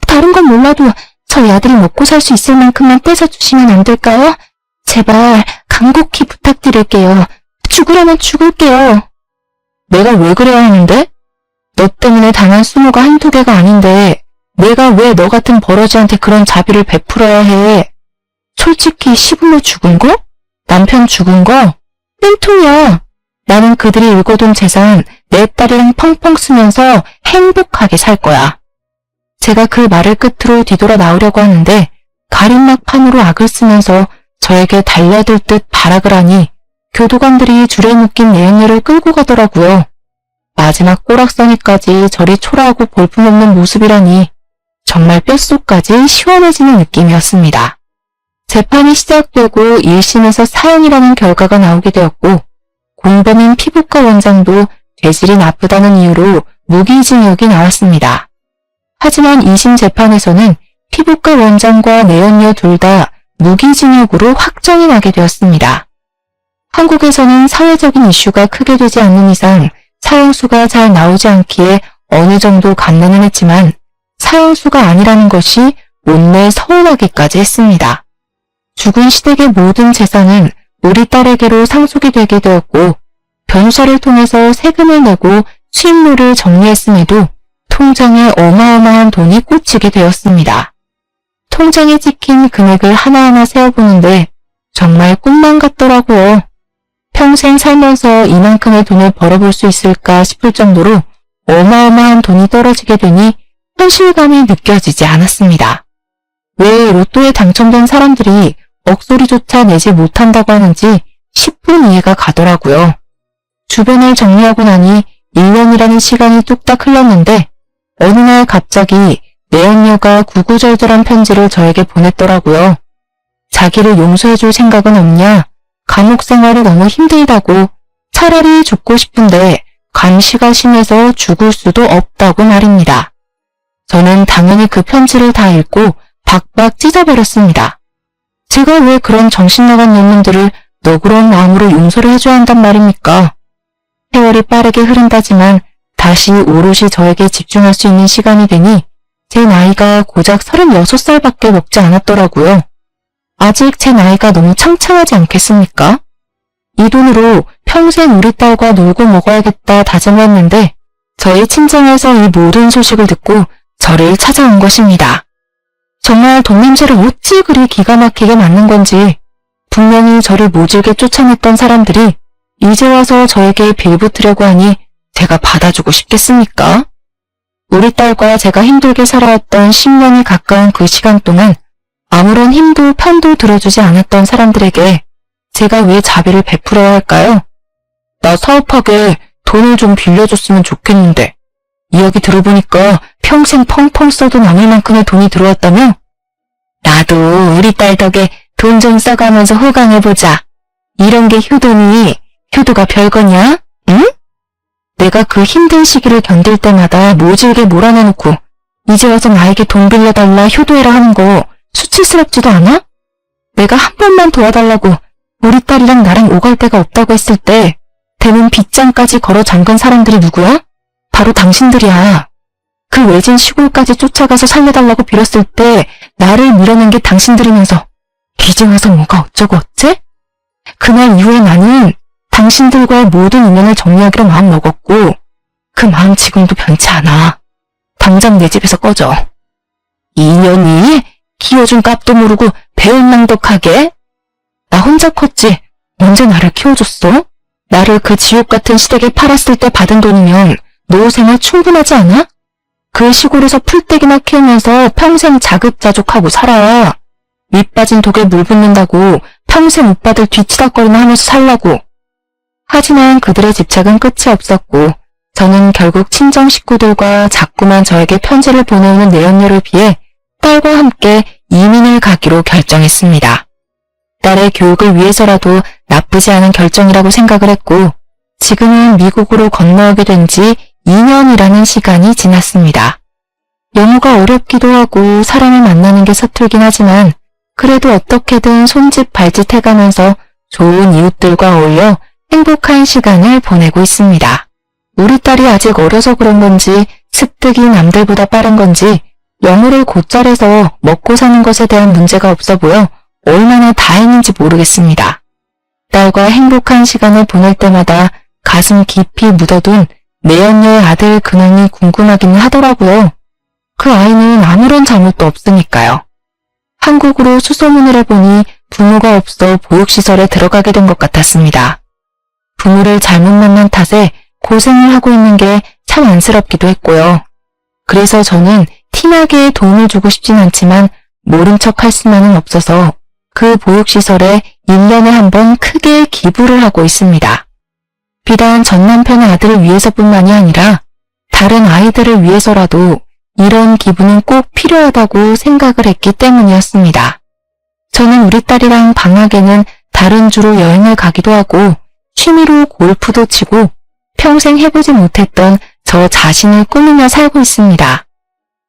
Speaker 1: 다른 건 몰라도 저희 아들이 먹고 살 수 있을 만큼만 떼서주시면 안 될까요? 제발 간곡히 부탁드릴게요. 죽으라면 죽을게요. 내가 왜 그래야 하는데? 너 때문에 당한 수모가 한두 개가 아닌데 내가 왜 너 같은 버러지한테 그런 자비를 베풀어야 해? 솔직히 시부모 죽은 거? 남편 죽은 거? 땡통이야. 나는 그들이 읽어둔 재산 내 딸이랑 펑펑 쓰면서 행복하게 살 거야. 제가 그 말을 끝으로 뒤돌아 나오려고 하는데 가림막 판으로 악을 쓰면서 저에게 달려들 듯 발악을 하니 교도관들이 줄에 묶인 내연녀를 끌고 가더라고요. 마지막 꼬락서니까지 저리 초라하고 볼품없는 모습이라니 정말 뼛속까지 시원해지는 느낌이었습니다. 재판이 시작되고 1심에서 사형이라는 결과가 나오게 되었고 공범인 피부과 원장도 죄질이 나쁘다는 이유로 무기징역이 나왔습니다. 하지만 2심 재판에서는 피부과 원장과 내연녀 둘 다 무기징역으로 확정이 나게 되었습니다. 한국에서는 사회적인 이슈가 크게 되지 않는 이상 사형수가 잘 나오지 않기에 어느 정도 감내는 했지만 사형수가 아니라는 것이 못내 서운하기까지 했습니다. 죽은 시댁의 모든 재산은 우리 딸에게로 상속이 되게 되었고 변호사를 통해서 세금을 내고 수입료를 정리했음에도 통장에 어마어마한 돈이 꽂히게 되었습니다. 통장에 찍힌 금액을 하나하나 세어보는데 정말 꿈만 같더라고요. 평생 살면서 이만큼의 돈을 벌어볼 수 있을까 싶을 정도로 어마어마한 돈이 떨어지게 되니 현실감이 느껴지지 않았습니다. 왜 로또에 당첨된 사람들이 억소리조차 내지 못한다고 하는지 10분 이해가 가더라고요. 주변을 정리하고 나니 1년이라는 시간이 뚝딱 흘렀는데 어느 날 갑자기 내연녀가 구구절절한 편지를 저에게 보냈더라고요. 자기를 용서해줄 생각은 없냐? 감옥 생활이 너무 힘들다고 차라리 죽고 싶은데 감시가 심해서 죽을 수도 없다고 말입니다. 저는 당연히 그 편지를 다 읽고 박박 찢어버렸습니다. 제가 왜 그런 정신나간 놈들을 너그러운 마음으로 용서를 해줘야 한단 말입니까? 세월이 빠르게 흐른다지만 다시 오롯이 저에게 집중할 수 있는 시간이 되니 제 나이가 고작 36살밖에 먹지 않았더라고요. 아직 제 나이가 너무 창창하지 않겠습니까? 이 돈으로 평생 우리 딸과 놀고 먹어야겠다 다짐했는데 저희 친정에서 이 모든 소식을 듣고 저를 찾아온 것입니다. 정말 돈 냄새를 어찌 그리 기가 막히게 맡는 건지 분명히 저를 모질게 쫓아냈던 사람들이 이제 와서 저에게 빌붙으려고 하니 제가 받아주고 싶겠습니까? 우리 딸과 제가 힘들게 살아왔던 10년이 가까운 그 시간 동안 아무런 힘도 편도 들어주지 않았던 사람들에게 제가 왜 자비를 베풀어야 할까요? 나 사업하게 돈을 좀 빌려줬으면 좋겠는데 이야기 들어보니까 평생 펑펑 써도 남을 만큼의 돈이 들어왔다며? 나도 우리 딸 덕에 돈 좀 써가면서 호강해보자. 이런 게 효도니 효도가 별거냐? 응? 내가 그 힘든 시기를 견딜 때마다 모질게 몰아내놓고 이제 와서 나에게 돈 빌려달라 효도해라 하는 거 수치스럽지도 않아? 내가 한 번만 도와달라고 우리 딸이랑 나랑 오갈 데가 없다고 했을 때 대문 빗장까지 걸어 잠근 사람들이 누구야? 바로 당신들이야. 그 외진 시골까지 쫓아가서 살려달라고 빌었을 때 나를 밀어낸 게 당신들이면서 이제 와서 뭐가 어쩌고 어째? 그날 이후에 나는 당신들과의 모든 인연을 정리하기로 마음먹었고 그 마음 지금도 변치 않아. 당장 내 집에서 꺼져. 인연이? 키워준 값도 모르고 배은망덕하게? 나 혼자 컸지. 언제 나를 키워줬어? 나를 그 지옥 같은 시댁에 팔았을 때 받은 돈이면 노후 생활 충분하지 않아? 그 시골에서 풀떼기나 키우면서 평생 자급자족하고 살아. 밑 빠진 독에 물 붓는다고 평생 오빠들 뒤치다거리나 하면서 살라고. 하지만 그들의 집착은 끝이 없었고 저는 결국 친정 식구들과 자꾸만 저에게 편지를 보내오는 내연녀를 피해 딸과 함께 이민을 가기로 결정했습니다. 딸의 교육을 위해서라도 나쁘지 않은 결정이라고 생각을 했고 지금은 미국으로 건너오게 된 지 2년이라는 시간이 지났습니다. 영어가 어렵기도 하고 사람을 만나는 게 서툴긴 하지만 그래도 어떻게든 손짓 발짓 해가면서 좋은 이웃들과 어울려 행복한 시간을 보내고 있습니다. 우리 딸이 아직 어려서 그런 건지 습득이 남들보다 빠른 건지 영어를 곧잘해서 먹고 사는 것에 대한 문제가 없어 보여 얼마나 다행인지 모르겠습니다. 딸과 행복한 시간을 보낼 때마다 가슴 깊이 묻어둔 내연녀의 아들 근황이 궁금하기는 하더라고요. 그 아이는 아무런 잘못도 없으니까요. 한국으로 수소문을 해보니 부모가 없어 보육시설에 들어가게 된 것 같았습니다. 부모를 잘못 만난 탓에 고생을 하고 있는 게 참 안쓰럽기도 했고요. 그래서 저는 티나게 도움을 주고 싶진 않지만 모른 척 할 수만은 없어서 그 보육시설에 1년에 한 번 크게 기부를 하고 있습니다. 비단 전 남편의 아들을 위해서뿐만이 아니라 다른 아이들을 위해서라도 이런 기부는 꼭 필요하다고 생각을 했기 때문이었습니다. 저는 우리 딸이랑 방학에는 다른 주로 여행을 가기도 하고 취미로 골프도 치고 평생 해보지 못했던 저 자신을 꾸미며 살고 있습니다.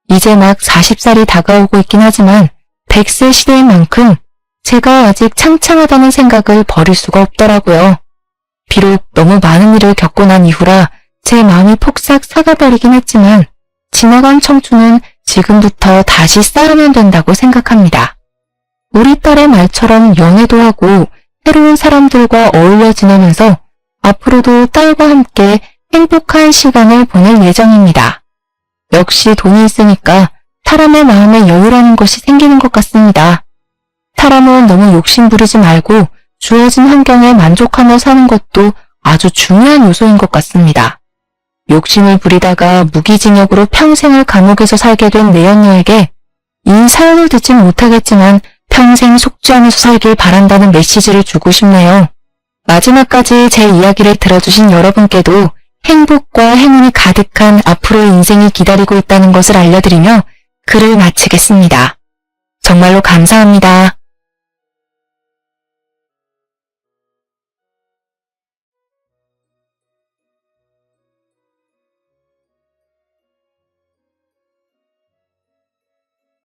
Speaker 1: 이제 막 40살이 다가오고 있긴 하지만 100세 시대인 만큼 제가 아직 창창하다는 생각을 버릴 수가 없더라고요. 비록 너무 많은 일을 겪고 난 이후라 제 마음이 폭삭 사가버리긴 했지만 지나간 청춘은 지금부터 다시 쌓으면 된다고 생각합니다. 우리 딸의 말처럼 연애도 하고 새로운 사람들과 어울려 지내면서 앞으로도 딸과 함께 행복한 시간을 보낼 예정입니다. 역시 돈이 있으니까 사람의 마음에 여유라는 것이 생기는 것 같습니다. 사람은 너무 욕심 부리지 말고 주어진 환경에 만족하며 사는 것도 아주 중요한 요소인 것 같습니다. 욕심을 부리다가 무기징역으로 평생을 감옥에서 살게 된 내연녀에게 이 사연을 듣진 못하겠지만 평생 속죄하면서 살길 바란다는 메시지를 주고 싶네요. 마지막까지 제 이야기를 들어주신 여러분께도 행복과 행운이 가득한 앞으로의 인생이 기다리고 있다는 것을 알려드리며 글을 마치겠습니다. 정말로 감사합니다.